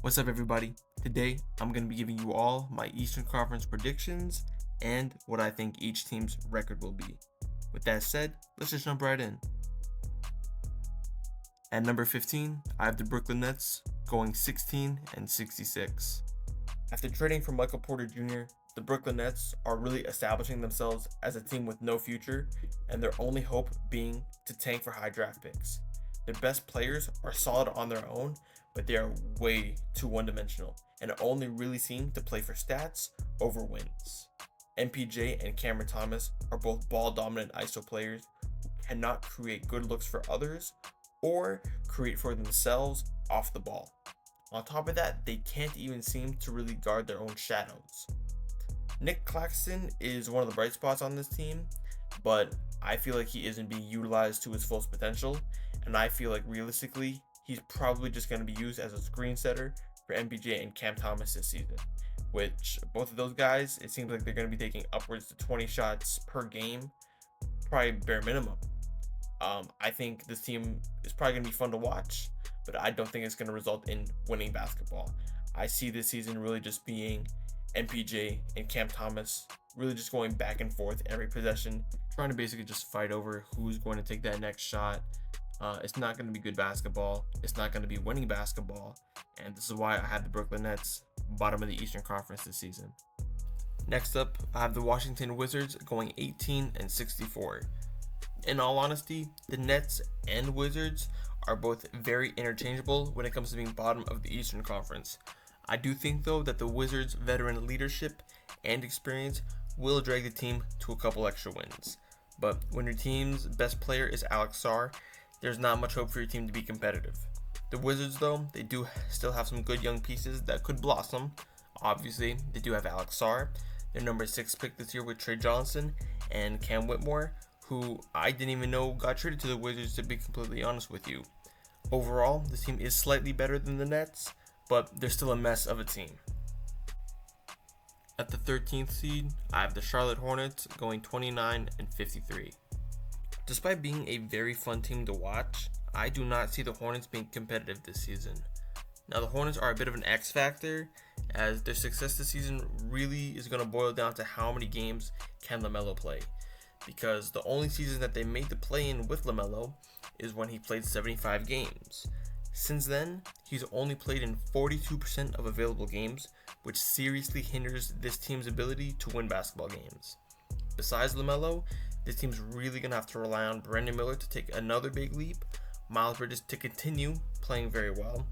What's up, everybody? Today, I'm going to be giving you all my Eastern Conference predictions and what I think each team's record will be. With that said, let's just jump right in. At number 15, I have the Brooklyn Nets going 16-66. After trading for Michael Porter Jr., the Brooklyn Nets are really establishing themselves as a team with no future, and their only hope being to tank for high draft picks. Their best players are solid on their own, but they are way too one-dimensional and only really seem to play for stats over wins. MPJ and Cameron Thomas are both ball-dominant ISO players who cannot create good looks for others or create for themselves off the ball. On top of that, they can't even seem to really guard their own shadows. Nick Claxton is one of the bright spots on this team, but I feel like he isn't being utilized to his full potential, and I feel like realistically, he's probably just going to be used as a screen setter for MPJ and Cam Thomas this season, which both of those guys, it seems like they're going to be taking upwards to 20 shots per game, probably bare minimum. I think this team is probably going to be fun to watch, but I don't think it's going to result in winning basketball. I see this season really just being MPJ and Cam Thomas really just going back and forth every possession, trying to basically just fight over who's going to take that next shot. It's not going to be good basketball. It's not going to be winning basketball. And this is why I have the Brooklyn Nets bottom of the Eastern Conference this season. Next up, I have the Washington Wizards going 18-64. In all honesty, the Nets and Wizards are both very interchangeable when it comes to being bottom of the Eastern Conference. I do think, though, that the Wizards' veteran leadership and experience will drag the team to a couple extra wins. But when your team's best player is Alex Sarr, there's not much hope for your team to be competitive. The Wizards, though, they do still have some good young pieces that could blossom. Obviously, they do have Alex Sarr, their number 6 pick this year with Trey Johnson, and Cam Whitmore, who I didn't even know got traded to the Wizards, to be completely honest with you. Overall, this team is slightly better than the Nets, but they're still a mess of a team. At the 13th seed, I have the Charlotte Hornets going 29-53. Despite being a very fun team to watch, I do not see the Hornets being competitive this season. Now, the Hornets are a bit of an X factor, as their success this season really is going to boil down to how many games can LaMelo play. Because the only season that they made the play-in with LaMelo is when he played 75 games. Since then, he's only played in 42% of available games, which seriously hinders this team's ability to win basketball games. Besides LaMelo, this team's really going to have to rely on Brandon Miller to take another big leap, Miles Bridges to continue playing very well,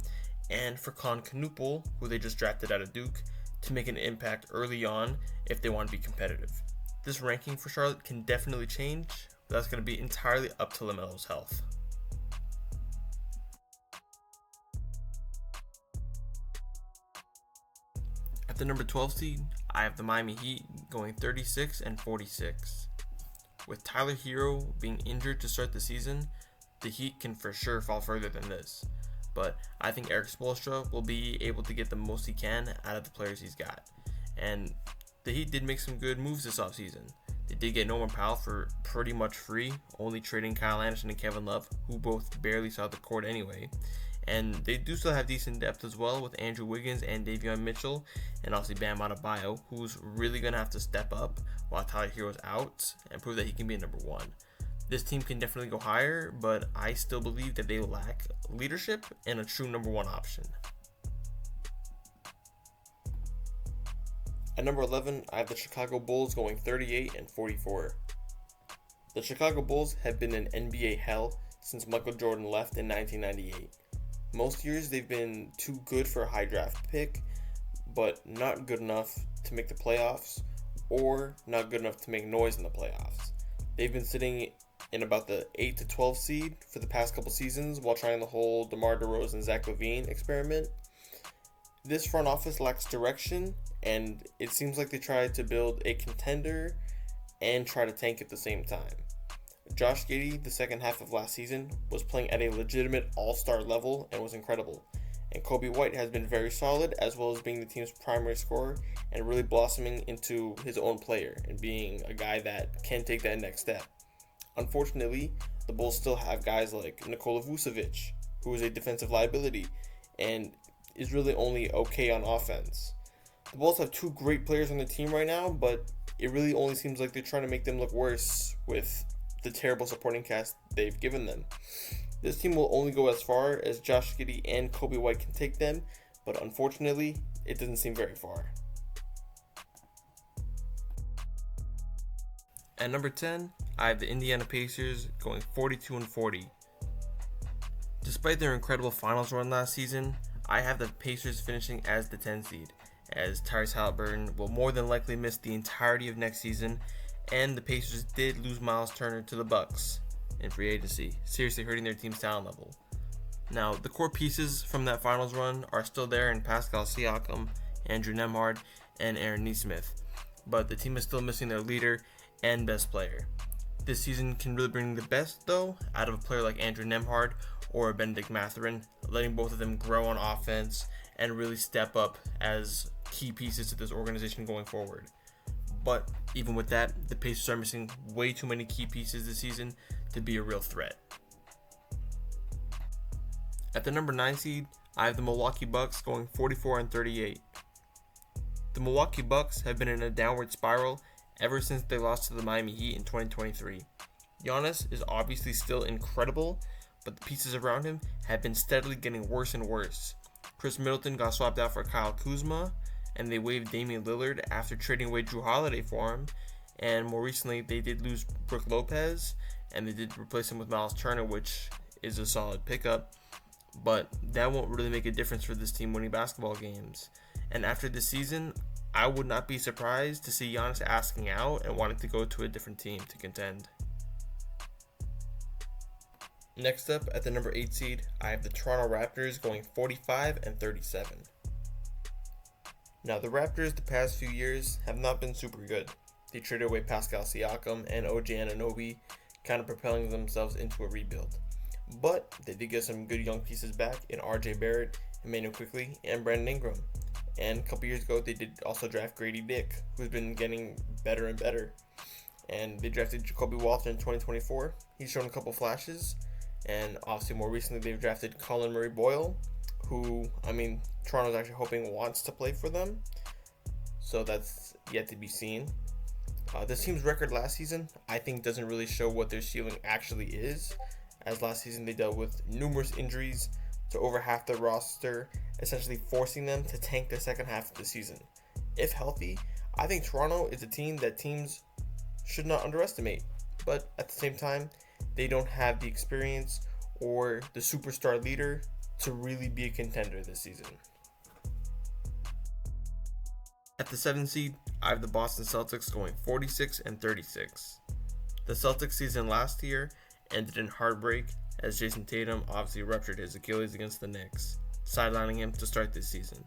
and for Con Knuppel, who they just drafted out of Duke, to make an impact early on if they want to be competitive. This ranking for Charlotte can definitely change, but that's going to be entirely up to LaMelo's health. At the number 12 seed, I have the Miami Heat going 36-46. With Tyler Hero being injured to start the season, the Heat can for sure fall further than this. But I think Erik Spoelstra will be able to get the most he can out of the players he's got. And the Heat did make some good moves this offseason. They did get Norman Powell for pretty much free, only trading Kyle Anderson and Kevin Love, who both barely saw the court anyway. And they do still have decent depth as well with Andrew Wiggins and Davion Mitchell, and obviously Bam Adebayo, who's really going to have to step up while Tyler Hero's out and prove that he can be a number one. This team can definitely go higher, but I still believe that they lack leadership and a true number one option. At number 11, I have the Chicago Bulls going 38-44. The Chicago Bulls have been in NBA hell since Michael Jordan left in 1998. Most years they've been too good for a high draft pick, but not good enough to make the playoffs, or not good enough to make noise in the playoffs. They've been sitting in about the 8 to 12 seed for the past couple seasons while trying the whole DeMar DeRozan, Zach LaVine experiment. This front office lacks direction, and it seems like they tried to build a contender and try to tank at the same time. Josh Giddey, the second half of last season, was playing at a legitimate all-star level and was incredible. And Kobe White has been very solid, as well as being the team's primary scorer and really blossoming into his own player and being a guy that can take that next step. Unfortunately, the Bulls still have guys like Nikola Vucevic, who is a defensive liability, and is really only okay on offense. The Bulls have two great players on the team right now, but it really only seems like they're trying to make them look worse with the terrible supporting cast they've given them. This team will only go as far as Josh Giddey and Kobe White can take them, but unfortunately, it doesn't seem very far. At number 10, I have the Indiana Pacers going 42-40. Despite their incredible finals run last season, I have the Pacers finishing as the 10 seed, as Tyrese Halliburton will more than likely miss the entirety of next season, and the Pacers did lose Miles Turner to the Bucks in free agency, seriously hurting their team's talent level. Now, the core pieces from that finals run are still there in Pascal Siakam, Andrew Nembhard, and Aaron Nesmith, but the team is still missing their leader and best player. This season can really bring the best, though, out of a player like Andrew Nembhard or Benedict Mathurin, letting both of them grow on offense and really step up as key pieces to this organization going forward. But even with that, the Pacers are missing way too many key pieces this season to be a real threat. At the number 9 seed, I have the Milwaukee Bucks going 44-38. The Milwaukee Bucks have been in a downward spiral ever since they lost to the Miami Heat in 2023. Giannis is obviously still incredible, but the pieces around him have been steadily getting worse and worse. Chris Middleton got swapped out for Kyle Kuzma, and they waived Damian Lillard after trading away Jrue Holiday for him, and more recently they did lose Brook Lopez, and they did replace him with Miles Turner, which is a solid pickup, but that won't really make a difference for this team winning basketball games. And after this season, I would not be surprised to see Giannis asking out and wanting to go to a different team to contend. Next up, at the number 8 seed, I have the Toronto Raptors going 45-37. Now, the Raptors the past few years have not been super good. They traded away Pascal Siakam and OG Anunoby, kind of propelling themselves into a rebuild. But they did get some good young pieces back in RJ Barrett, Emmanuel Quickley, and Brandon Ingram. And a couple years ago, they did also draft Grady Dick, who's been getting better and better. And they drafted Jacoby Walter in 2024. He's shown a couple flashes. And obviously, more recently, they've drafted Colin Murray-Boyle, who, Toronto's actually hoping wants to play for them. So that's yet to be seen. This team's record last season, I think, doesn't really show what their ceiling actually is, as last season they dealt with numerous injuries to over half their roster, essentially forcing them to tank the second half of the season. If healthy, I think Toronto is a team that teams should not underestimate, but at the same time, they don't have the experience or the superstar leader to really be a contender this season. At the 7th seed, I have the Boston Celtics going 46-36. The Celtics season last year ended in heartbreak as Jason Tatum obviously ruptured his Achilles against the Knicks, sidelining him to start this season.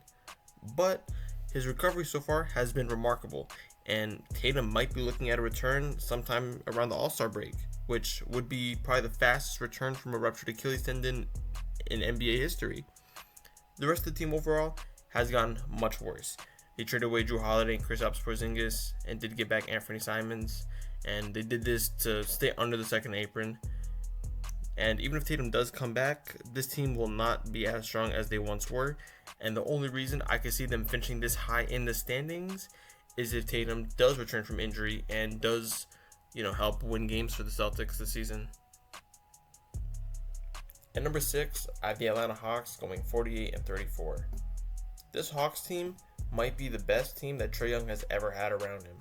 But his recovery so far has been remarkable, and Tatum might be looking at a return sometime around the All-Star break, which would be probably the fastest return from a ruptured Achilles tendon in NBA history. The rest of the team overall has gotten much worse. They traded away Jrue Holiday and Kristaps Porzingis and did get back Anthony Simons, and they did this to stay under the second apron. And even if Tatum does come back, this team will not be as strong as they once were, and the only reason I could see them finishing this high in the standings is if Tatum does return from injury and does, help win games for the Celtics this season. At number 6, I have the Atlanta Hawks going 48-34. This Hawks team might be the best team that Trae Young has ever had around him.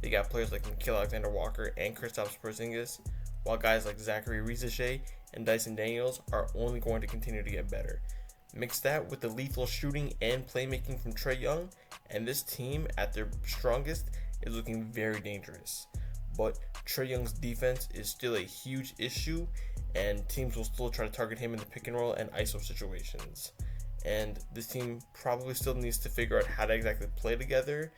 They got players like Nickeil Alexander-Walker and Kristaps Porzingis, while guys like Zachary Risache and Dyson Daniels are only going to continue to get better. Mix that with the lethal shooting and playmaking from Trae Young, and this team, at their strongest, is looking very dangerous. But Trae Young's defense is still a huge issue, and teams will still try to target him in the pick and roll and ISO situations. And this team probably still needs to figure out how to exactly play together.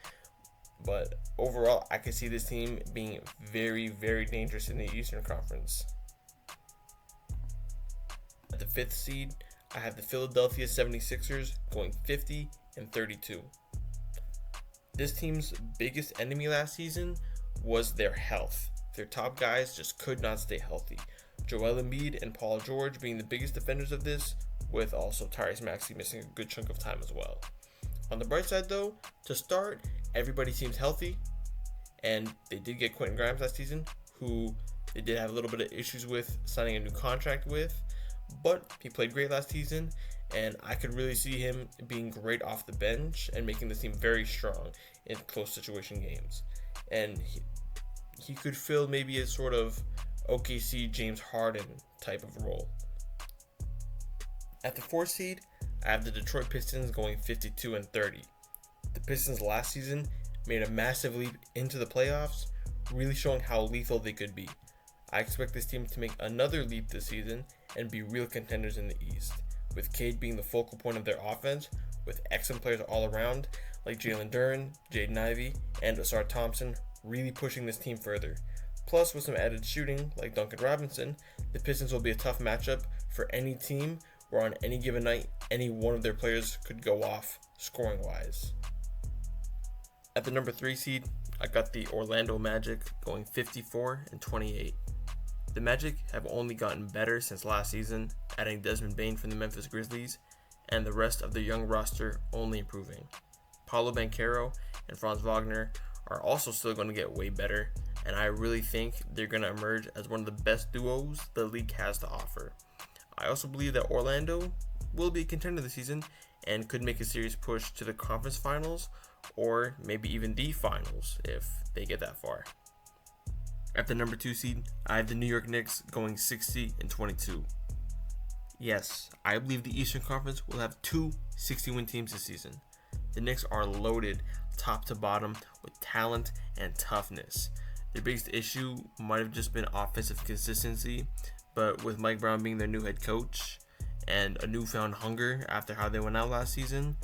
But overall, I can see this team being very, very dangerous in the Eastern Conference. At the 5th seed, I have the Philadelphia 76ers going 50-32. This team's biggest enemy last season was their health. Their top guys just could not stay healthy. Joel Embiid and Paul George being the biggest defenders of this, with also Tyrese Maxey missing a good chunk of time as well. On the bright side though, to start, everybody seems healthy, and they did get Quentin Grimes last season, who they did have a little bit of issues with signing a new contract with, but he played great last season, and I could really see him being great off the bench and making the team very strong in close situation games. And he could fill maybe a sort of OKC James Harden type of role. At the 4th seed, I have the Detroit Pistons going 52-30. The Pistons last season made a massive leap into the playoffs, really showing how lethal they could be. I expect this team to make another leap this season and be real contenders in the East, with Cade being the focal point of their offense, with excellent players all around like Jalen Duren, Jaden Ivey, and Ausar Thompson really pushing this team further. Plus, with some added shooting like Duncan Robinson, the Pistons will be a tough matchup for any team where on any given night, any one of their players could go off scoring wise. At the number 3 seed, I got the Orlando Magic going 54-28. The Magic have only gotten better since last season, adding Desmond Bane from the Memphis Grizzlies, and the rest of their young roster only improving. Paolo Banchero and Franz Wagner are also still going to get way better, and I really think they're going to emerge as one of the best duos the league has to offer. I also believe that Orlando will be a contender this season and could make a serious push to the conference finals or maybe even the finals if they get that far. At the number 2 seed, I have the New York Knicks going 60-22. Yes, I believe the Eastern Conference will have 2 60-win teams this season. The Knicks are loaded top to bottom with talent and toughness. Their biggest issue might have just been offensive consistency, but with Mike Brown being their new head coach and a newfound hunger after how they went out last season,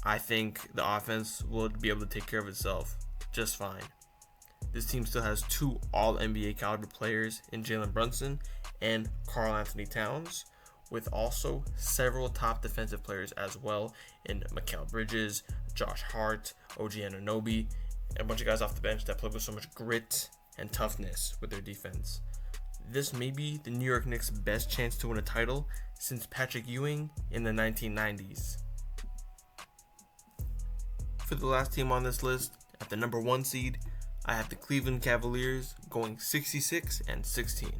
I think the offense will be able to take care of itself just fine. This team still has 2 all-NBA caliber players in Jalen Brunson and Karl-Anthony Towns, with also several top defensive players as well in Mikal Bridges, Josh Hart, OG Anunoby, and a bunch of guys off the bench that play with so much grit and toughness with their defense. This may be the New York Knicks' best chance to win a title since Patrick Ewing in the 1990s. For the last team on this list, at the number 1 seed, I have the Cleveland Cavaliers going 66-16.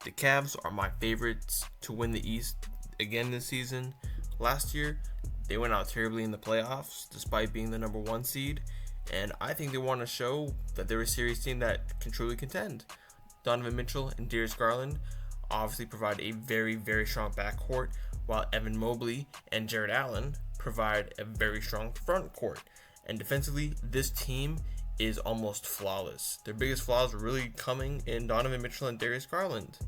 The Cavs are my favorites to win the East again this season. Last year, they went out terribly in the playoffs despite being the number 1 seed, and I think they want to show that they're a serious team that can truly contend. Donovan Mitchell and Darius Garland obviously provide a very, very strong backcourt, while Evan Mobley and Jarrett Allen provide a very strong front court. And defensively, this team is almost flawless. Their biggest flaws are really coming in Donovan Mitchell and Darius Garland.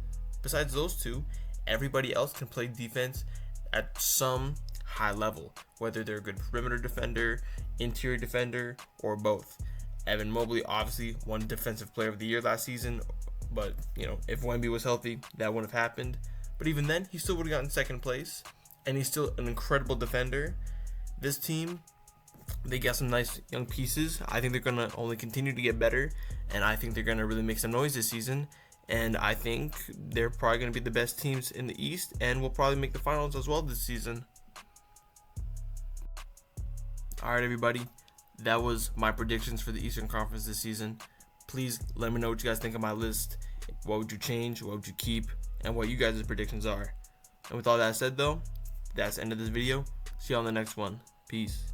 Besides those two, everybody else can play defense at some high level, whether they're a good perimeter defender, interior defender, or both. Evan Mobley obviously won Defensive Player of the Year last season, but if Wemby was healthy, that wouldn't have happened. But even then, he still would have gotten second place, and he's still an incredible defender. This team, they got some nice young pieces. I think they're going to only continue to get better, and I think they're going to really make some noise this season. And I think they're probably going to be the best teams in the East and will probably make the finals as well this season. All right, everybody. That was my predictions for the Eastern Conference this season. Please let me know what you guys think of my list. What would you change? What would you keep? And what you guys' predictions are. And with all that said, though, that's the end of this video. See you on the next one. Peace.